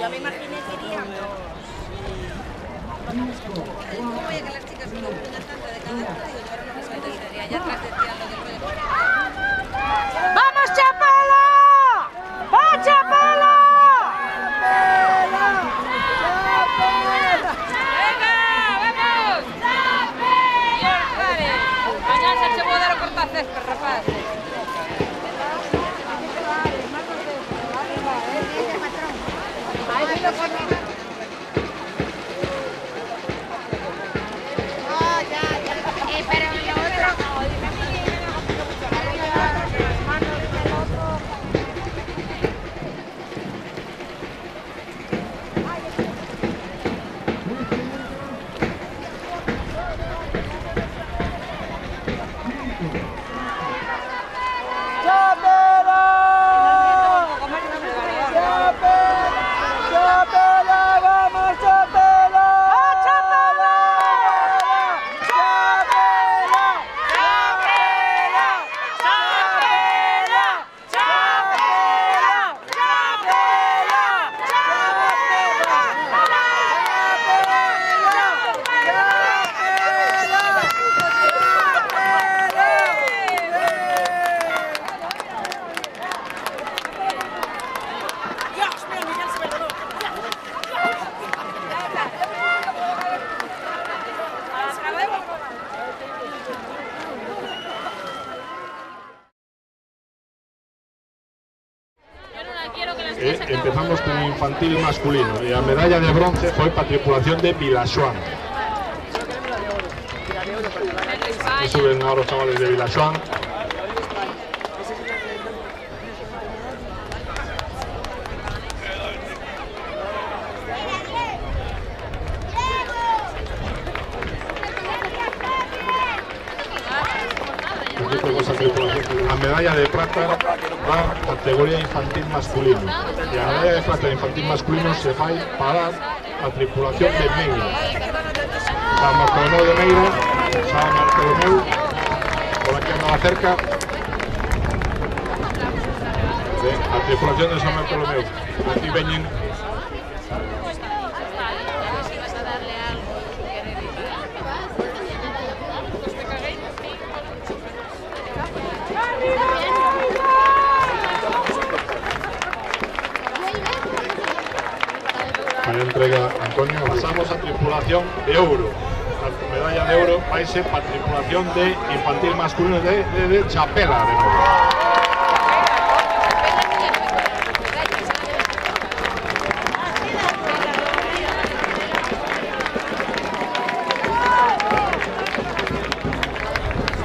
Yo me imaginé que irían dos. Oye, que las chicas no opinan tanto de cada uno, digo, yo ahora no me suelto y sería ya atrás decían lo del rollo. ¡Vamos, Chapela! ¡Va, Chapela! ¡Venga, vamos! Dios, vale. Mañana se puede dar corta césped, rapaz. Empezamos con el infantil masculino y la medalla de bronce fue para tripulación de Vilajoan. Que suben ahora los chavales de Vilajoan. La medalla de plata va a categoría infantil masculino y la medalla de plata de infantil masculino se va para la tripulación de Meira. San Bartolomeu de Meira, San Bartolomeu, por aquí andaba cerca. La tripulación de San Bartolomeu. Aquí veñen. Entrega Antonio. Pasamos a tripulación de euro. La medalla de euro va a ser para tripulación de infantil masculino de Chapela de nuevo.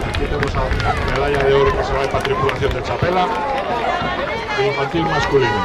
Aquí tenemos a medalla de oro que se va para tripulación de Chapela de infantil masculino.